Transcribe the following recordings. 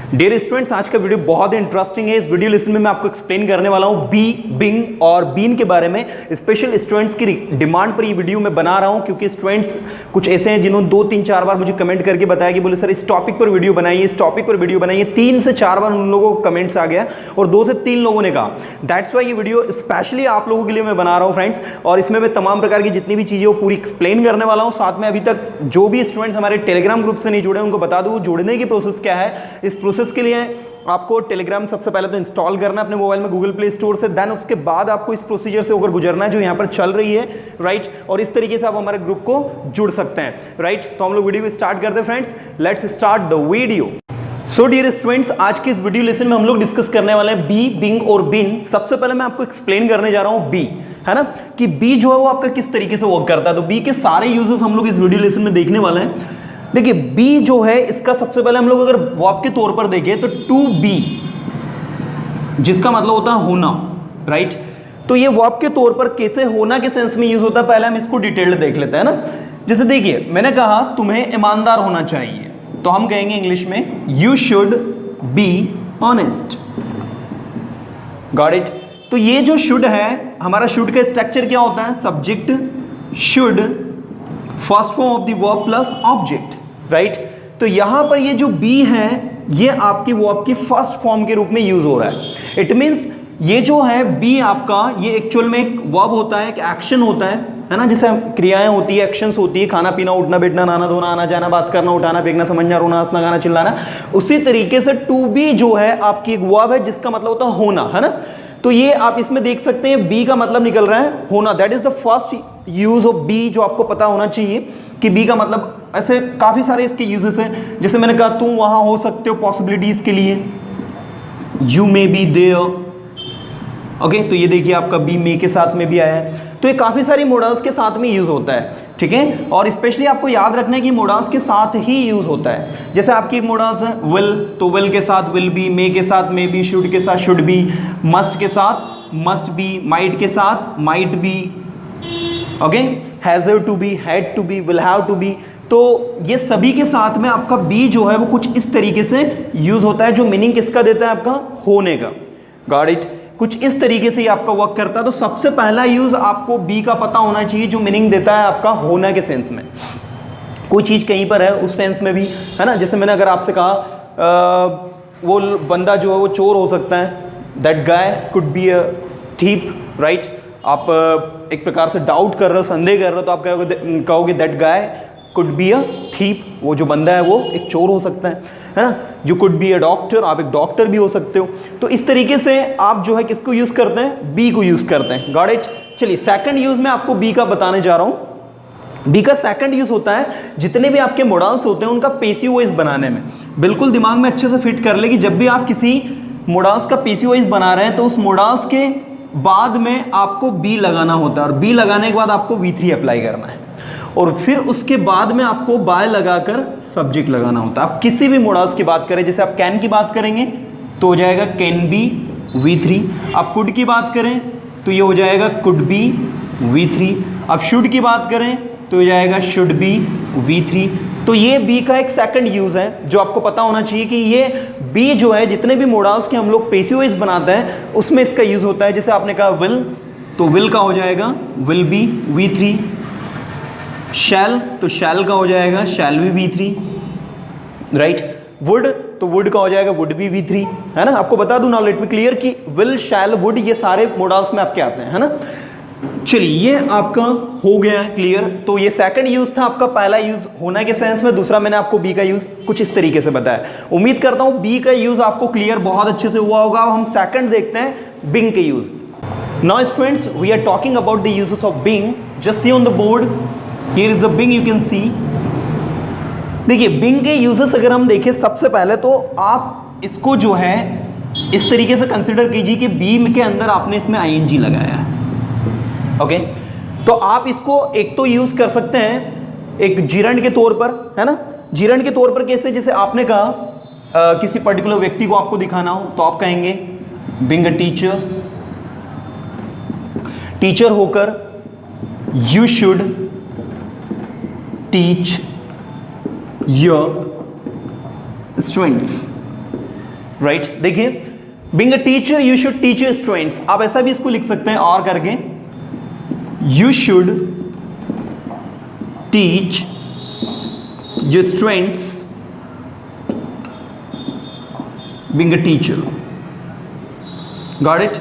Dear students, आज का video बहुत इंटरेस्टिंग है। इस वीडियो लेसन में मैं आपको एक्सप्लेन करने वाला हूं बी, बिंग और बीन के बारे में। स्पेशल स्टूडेंट्स की डिमांड पर ये वीडियो मैं बना रहा हूं, क्योंकि स्टूडेंट्स कुछ ऐसे हैं जिन्होंने 2-3-4 बार मुझे कमेंट करके बताया कि बोले सर इस टॉपिक पर वीडियो बनाइए, इस टॉपिक पर वीडियो बनाइए। 3 से 4 बार उन लोगों को कमेंट्स आ गया और 2 से 3 लोगों ने कहा। दैट्स वाई ये वीडियो स्पेशली आप लोगों के लिए मैं बना रहा हूँ फ्रेंड्स। और इसमें मैं तमाम प्रकार की जितनी भी चीज़ें वो पूरी एक्सप्लेन करने वाला हूँ। साथ में अभी तक जो भी स्टूडेंट्स हमारे टेलीग्राम ग्रुप से नहीं जुड़े उनको बता दूँ जुड़ने की प्रोसेस क्या है। इस प्रोसेस के लिए आपको टेलीग्राम सबसे पहले तो इंस्टॉल करना है अपने मोबाइल में गूगल प्ले स्टोर से। देन उसके बाद आपको इस प्रोसीजर से होकर गुजरना है जो यहाँ पर चल रही है, राइट। और इस तरीके से आप हमारे ग्रुप को जुड़ सकते हैं, राइट। तो हम लोग वीडियो को स्टार्ट करते हैं friends. Let's start the video. So dear students, आज के इस वीडियो लेसन में हम लोग डिस्कस करने वाले हैं बी, बिंग और बिन। सबसे पहले मैं आपको एक्सप्लेन करने जा रहा हूँ बी, है ना, कि बी जो है वो आपका किस तरीके से वर्क करता है। तो बी के सारे यूजेस हम लोग इस वीडियो लेसन में देखने वाले हैं। देखिए बी जो है इसका सबसे पहले हम लोग अगर वर्ब के तौर पर देखें तो टू बी, जिसका मतलब होता है होना, राइट। तो ये वर्ब के तौर पर कैसे होना के सेंस में यूज होता है, पहले हम इसको डिटेल्ड देख लेते हैं ना। जैसे देखिए मैंने कहा तुम्हें ईमानदार होना चाहिए, तो हम कहेंगे इंग्लिश में you should be honest. Got it. तो ये जो शुड है, हमारा शुड का स्ट्रक्चर क्या होता है, subject should, first form of the verb plus object, right. तो यहां पर ये जो बी है ये आपकी वर्ब की फर्स्ट फॉर्म के रूप में यूज हो रहा है। इट मींस ये जो है बी आपका, ये एक्चुअल में एक वर्ब होता है, एक एक्शन होता है ना। जैसे क्रियाएं होती है, एक्शंस होती है, खाना पीना, उठना बैठना, नहाना धोना, आना जाना, बात करना, उठाना फेंकना, समझना, रोना, हंसना, गाना, चिल्लाना। उसी तरीके से टू बी जो है आपकी एक वर्ब है जिसका मतलब होता है होना, है ना। तो ये आप इसमें देख सकते हैं बी का मतलब निकल रहा है होना। That is the first use of be जो आपको पता होना चाहिए कि बी का मतलब, ऐसे काफी सारे इसके यूजेस हैं। जैसे मैंने कहा तुम वहां हो सकते हो पॉसिबिलिटीज के लिए, you may be there. Okay, तो ये देखिए आपका बी मे के साथ में भी आया है। तो ये काफी सारी मोडल्स के साथ में यूज होता है, ठीक है। और स्पेशली आपको याद रखना है कि मोडल्स के साथ ही यूज होता है। जैसे आपकी मोडल्स है विल, तो विल के साथ विल बी, मे के साथ मे बी, शुड के साथ शुड बी, मस्ट के साथ मस्ट बी, माइट के साथ might be, okay, has to be, had to be, will have to be. तो ये सभी के साथ में आपका बी जो है वो कुछ इस तरीके से यूज होता है, जो मीनिंग किसका देता है, आपका होने का। Got it. कुछ इस तरीके से ही आपका वर्क करता है। तो सबसे पहला यूज आपको बी का पता होना चाहिए जो मीनिंग देता है आपका होना के सेंस में। कोई चीज कहीं पर है उस सेंस में भी, है ना। जैसे मैंने अगर आपसे कहा वो बंदा जो है वो चोर हो सकता है, that guy could be a thief, right. आप एक प्रकार से डाउट कर रहे हो, संदेह कर रहे हो, तो आप कहोगे that guy could be a thief, वो जो बंदा है वो एक चोर हो सकता है ना। You could be a doctor, आप एक डॉक्टर भी हो सकते हो। तो इस तरीके से आप जो है किसको यूज करते हैं, बी को यूज करते हैं। Got it. चलिए सेकंड यूज मैं आपको बी का बताने जा रहा हूं। बी का सेकंड यूज होता है जितने भी आपके मोडल्स होते हैं उनका पेसिव वॉइस बनाने में। बिल्कुल दिमाग में अच्छे से फिट कर ले कि जब भी आप किसी मोडल्स का पेसिव वॉइस बना रहे हैं तो उस मोडल्स के बाद में आपको बी लगाना होता है, और बी लगाने के बाद आपको V3 अप्लाई करना है, और फिर उसके बाद में आपको बाय लगाकर सब्जेक्ट लगाना होता है। आप किसी भी मोडल्स की बात करें, जैसे आप कैन की बात करेंगे तो हो जाएगा कैन बी V3। आप कुड की बात करें तो ये हो जाएगा कुड बी V3। आप शुड की बात करें तो हो जाएगा शुड बी V3। तो ये बी का एक सेकंड यूज है जो आपको पता होना चाहिए कि ये बी जो है जितने भी मोडल्स के हम लोग पेसिव वॉइस बनाते हैं उसमें इसका यूज होता है। जैसे आपने कहा विल, तो विल का हो जाएगा विल बी V3। शैल, तो शैल का हो जाएगा shall be V3, right. Would, तो वुड का हो जाएगा वुड बी V3, है ना। आपको बता दूं, नाउ लेट मी क्लियर कि विल, शैल, वुड ये सारे मोडल्स में आपके आते हैं, है ना। चलिए ये आपका हो गया है क्लियर। तो ये सेकंड यूज था आपका, पहला यूज होना के सेंस में, दूसरा मैंने आपको बी का यूज कुछ इस तरीके से बताया। उम्मीद करता हूं बी का यूज आपको क्लियर बहुत अच्छे से हुआ होगा। हम सेकंड देखते हैं बिंग के use. Now students, we are talking about the uses of being. Just see on the board, here is the being, you can see. देखिए बिंग के यूजेस अगर हम देखें, सबसे पहले तो आप इसको जो है इस तरीके से कंसिडर कीजिए कि बी के अंदर आपने इसमें आईएनजी लगाया है, ओके। तो आप इसको एक तो यूज कर सकते हैं एक जिरंड के तौर पर, है ना। जिरंड के तौर पर कैसे, जैसे आपने कहा किसी पर्टिकुलर व्यक्ति को आपको दिखाना हो तो आप कहेंगे बिंग अ टीचर। टीचर होकर you should teach your students. Right. देखिए, being a teacher you should teach your students, आप ऐसा भी इसको लिख सकते हैं और करके, you should teach your students being a teacher. Got it.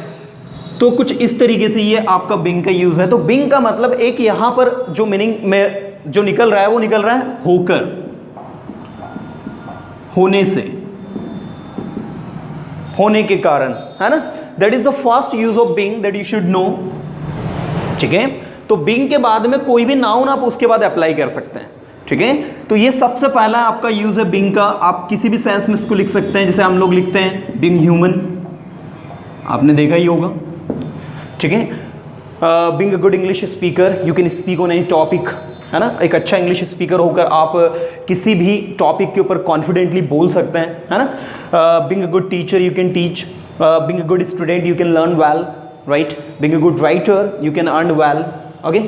तो कुछ इस तरीके से ये आपका बीइंग का यूज है। तो बीइंग का मतलब एक यहां पर जो मीनिंग में जो निकल रहा है वो निकल रहा है होकर, होने से, होने के कारण, है ना। That is the first use of being that you should know. ठीक है, तो बीइंग के बाद में कोई भी नाउन आप उसके बाद अप्लाई कर सकते हैं। ठीक है, तो ये सबसे पहला आपका यूज है बीइंग का। आप किसी भी सेंस में इसको लिख सकते हैं, जैसे हम लोग लिखते हैं बीइंग ह्यूमन, आपने देखा ही होगा। ठीक है, being a good English speaker, you can speak on any topic, है ना। एक अच्छा इंग्लिश स्पीकर होकर आप किसी भी टॉपिक के ऊपर कॉन्फिडेंटली बोल सकते हैं, है ना। Being a good teacher you can teach, being a good student you can learn well, right. Being a good writer you can earn well, okay.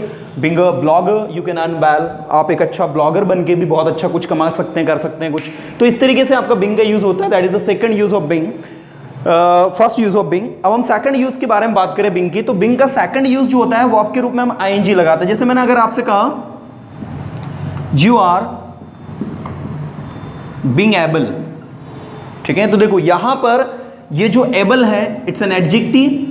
Being a blogger you can earn well, आप एक अच्छा blogger बन के भी बहुत अच्छा कुछ कमा सकते हैं, कर सकते हैं कुछ। तो इस तरीके से आपका बीइंग का यूज होता है। That is the second use of being, first use of being. अब हम सेकंड यूज के बारे में बात करें बीइंग की, तो बीइंग का सेकंड यूज जो होता है वो आपके रूप में हम आईएनजी लगाते हैं। जैसे मैंने अगर आपसे कहा यू आर बीइंग एबल, ठीक है, तो देखो यहां पर ये जो एबल है इट्स एन एडजेक्टिव,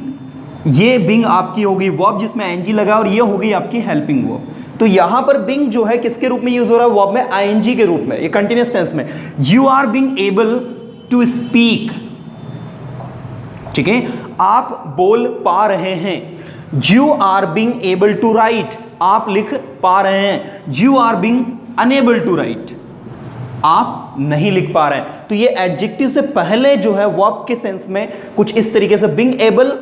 ये बीइंग आपकी होगी वर्ब जिसमें आईएनजी लगा, और ये होगी आपकी हेल्पिंग वर्ब। तो यहां पर बीइंग जो है किसके रूप में यूज हो रहा है, वर्ब में, आईएनजी के रूप में, ये कंटीन्यूअस टेंस में। You are being able to speak, ठीक है, आप बोल पा रहे हैं। You are being able to write, आप लिख पा रहे हैं। You are being unable to write, आप नहीं लिख पा रहे हैं। तो ये एडजेक्टिव से पहले जो है वर्ब के सेंस में कुछ इस तरीके से, बीइंग एबल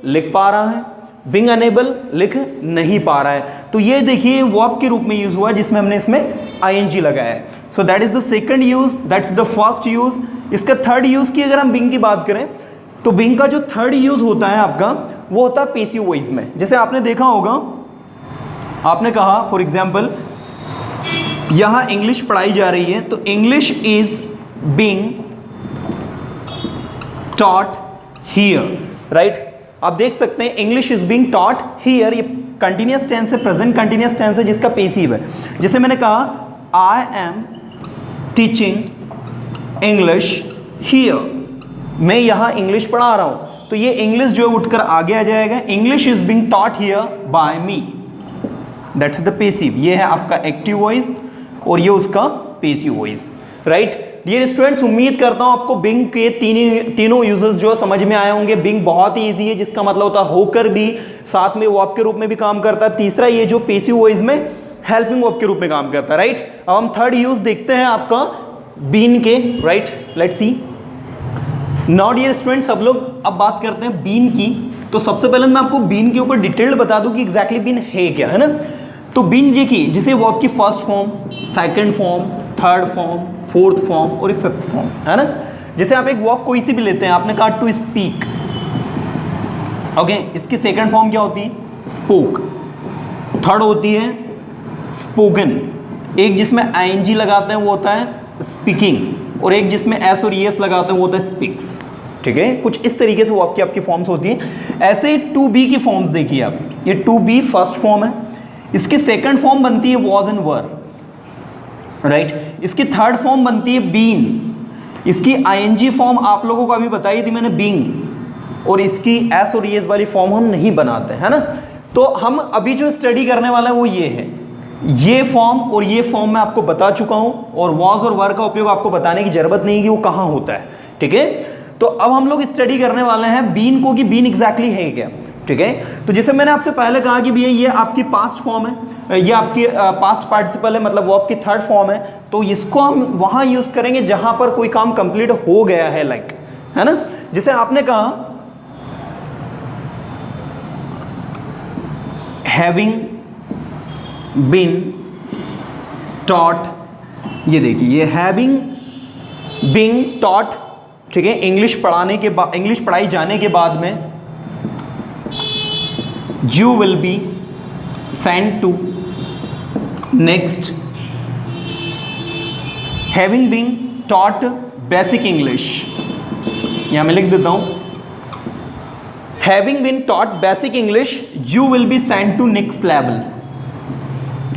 लिख पा रहा है, बीइंग अनेबल लिख नहीं पा रहा है। तो ये देखिए वर्ब के रूप में यूज हुआ जिसमें हमने इसमें आईएनजी लगाया है। So that is the second use, that's the first use. इसका थर्ड यूज की अगर हम बीइंग की बात करें, तो बीइंग का जो थर्ड यूज होता है आपका वो होता है पैसिव वॉइस में। जैसे आपने देखा होगा, आपने कहा फॉर एग्जाम्पल यहां इंग्लिश पढ़ाई जा रही है, तो English is being taught here, right. आप देख सकते हैं English is being taught here, ये कंटिन्यूअस टेंस है, प्रेजेंट कंटिन्यूअस टेंस है जिसका पैसिव है। जैसे मैंने कहा I am teaching English here, मैं यहां इंग्लिश पढ़ा रहा हूं, तो ये इंग्लिश जो है उठकर आगे आ जाएगा, English is being taught here by me, that's the passive. ये है आपका एक्टिव वॉइस और ये उसका passive voice, right. Dear students, उम्मीद करता हूं आपको बीइंग के तीनों यूजेस जो समझ में आए होंगे। बीइंग बहुत ही इजी है, जिसका मतलब होता है होकर भी, साथ में वर्ब के रूप में भी काम करता है। तीसरा ये जो पैसिव वॉइस में हेल्पिंग वर्ब के रूप में काम करता है, राइट। अब हम थर्ड यूज देखते हैं आपका बीन के, right. Let's see now dear students, सब लोग अब बात करते हैं बीन की। तो सबसे पहले मैं आपको बीन के ऊपर डिटेल्ड बता दूं कि एग्जैक्टली बीन है क्या, है ना। तो बीन जी की जिसे वर्ब की first form, second form, third form, fourth form और फिफ्थ फॉर्म, है ना। जैसे आप एक वर्ब कोई सी भी लेते हैं, आपने कहा टू स्पीक, ओके, इसकी सेकंड फॉर्म क्या होती है, स्पोक। थर्ड होती है स्पोकन। एक जिसमें आईएनजी लगाते हैं वो होता है स्पीकिंग, और एक जिसमें एस और ईएस लगाते हैं वो होता है स्पीक्स, ठीक है। कुछ इस तरीके से वो आपकी फॉर्म्स होती हैं। ऐसे टू बी की फॉर्म्स देखिए आप, ये टू बी फर्स्ट फॉर्म है, इसकी सेकंड फॉर्म बनती है वॉज एंड वर, राइट। इसकी थर्ड फॉर्म बनती है बीन, इसकी आईएनजी फॉर्म आप लोगों को अभी बताई थी मैंने बीइंग, और इसकी एस और ईएस वाली फॉर्म हम नहीं बनाते, है ना। तो हम अभी जो स्टडी करने वाला है वो ये है, ये फॉर्म और ये फॉर्म मैं आपको बता चुका हूं, और वॉज और वर का उपयोग आपको बताने की जरूरत नहीं कि वो कहां होता है, ठीक है। तो अब हम लोग स्टडी करने वाले हैं बीन को, कि बीन एग्जैक्टली है क्या, ठीक है। तो जैसे मैंने आपसे पहले कहा कि भैया ये आपकी पास्ट फॉर्म है, ये आपकी पास्ट पार्टिसिपल है, मतलब वर्ब की थर्ड फॉर्म है, तो इसको हम वहां यूज करेंगे जहां पर कोई काम कंप्लीट हो गया है, लाइक, है ना। जैसे आपने कहा हैविंग बीन टॉट, ये देखिए ये हैविंग बीन टॉट, ठीक है। इंग्लिश पढ़ाने के बाद, इंग्लिश पढ़ाई जाने के बाद में you will be sent to next having been taught basic English, यहां मैं लिख देता हूं, having been taught basic English you will be sent to next level.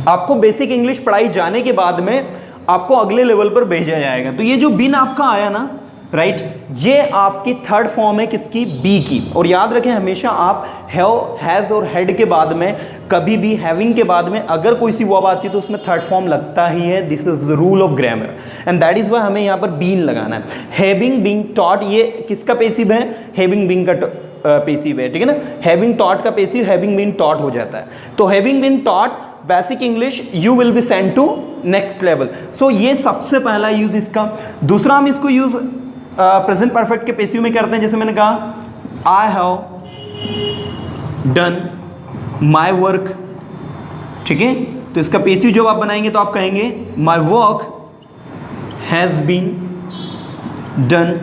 आपको बेसिक इंग्लिश पढ़ाई जाने के बाद में आपको अगले लेवल पर भेजा जाएगा। तो ये जो बीन आपका आया ना, राइट, ये आपकी थर्ड फॉर्म है किसकी, बी की। और याद रखें हमेशा आप हैव, हैज और हैड के बाद में कभी भी हैविंग के बाद में अगर कोई सी वर्ब आती है तो उसमें थर्ड फॉर्म लगता ही है। This is the rule of grammar and that is why हमें यहाँ पर बीन लगाना है। हैविंग बीइंग टॉट, ये किसका पेसिव है, हैविंग बीइंग का पेसिव है, ठीक है ना। हैविंग टॉट का पेसिव हैविंग बीन टॉट हो जाता है। तो having been taught basic English you will be sent to next level. So ये सबसे पहला यूज इसका। दूसरा हम इसको यूज प्रेजेंट परफेक्ट के पेसिव में करते हैं। जैसे मैंने कहा I have done my work, ठीक है। तो इसका पेसिव जब आप बनाएंगे तो आप कहेंगे my work has been done,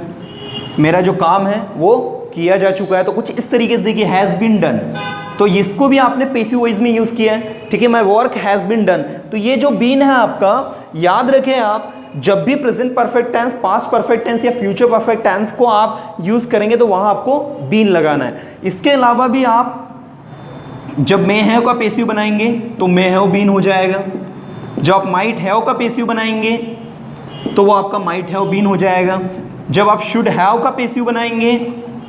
मेरा जो काम है वो किया जा चुका है। तो कुछ इस तरीके से देखिए, हैज़ बीन डन, तो इसको भी आपने पेसिव वॉइस में यूज़ किया है, ठीक है। My work has been done, तो ये जो बीन है आपका, याद रखें आप जब भी present perfect tense, past perfect tense या फ्यूचर परफेक्ट टेंस को आप यूज़ करेंगे तो वहाँ आपको बीन लगाना है। इसके अलावा भी आप जब मे हैव का पेसिव बनाएंगे तो मे हैव बीन हो जाएगा। जब आप माइट हैव का पेसिव बनाएंगे तो वो आपका माइट हैव बीन हो जाएगा। जब आप शुड हैव का पेसिव बनाएंगे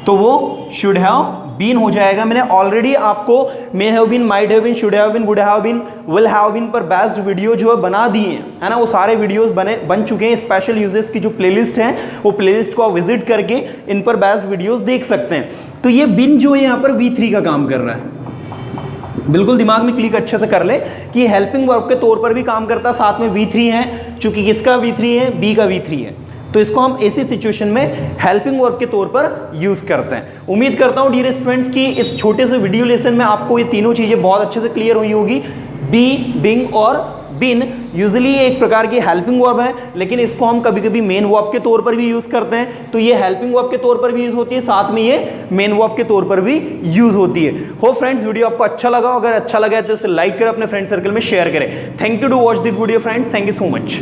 तो वो शुड हैव बीन हो जाएगा। मैंने ऑलरेडी आपको may have been, might have been, should have been, would have been, will have been पर बेस्ड वीडियो जो है बना दिए है ना। वो सारे वीडियोस बन चुके हैं। स्पेशल यूजेस की जो प्लेलिस्ट है वो प्लेलिस्ट को आप विजिट करके इन पर बेस्ड वीडियोस देख सकते हैं। तो ये बिन जो है यहाँ पर V3 का काम कर रहा है। बिल्कुल दिमाग में क्लिक अच्छे से कर ले कि हेल्पिंग वर्ब के तौर पर भी काम करता है, साथ में V3 है। चूंकि किसका V3 है, बी का V3 है, तो इसको हम ऐसी सिचुएशन में हेल्पिंग वर्ब के तौर पर यूज करते हैं। उम्मीद करता हूं डियर स्टूडेंट्स कि इस छोटे से वीडियो लेसन में आपको ये तीनों चीजें बहुत अच्छे से क्लियर हुई होगी। बी, बिंग और बिन यूजुअली एक प्रकार की हेल्पिंग वर्ब है, लेकिन इसको हम कभी कभी मेन वर्ब के तौर पर भी यूज करते हैं। तो ये हेल्पिंग वर्ब के तौर पर भी यूज होती है, साथ में ये मेन वर्ब के तौर पर भी यूज होती है। होप फ्रेंड्स वीडियो आपको अच्छा लगा, अगर अच्छा लगा है तो इसे लाइक करें, अपने फ्रेंड सर्कल में शेयर करें। Thank you to watch this video friends, thank you so much.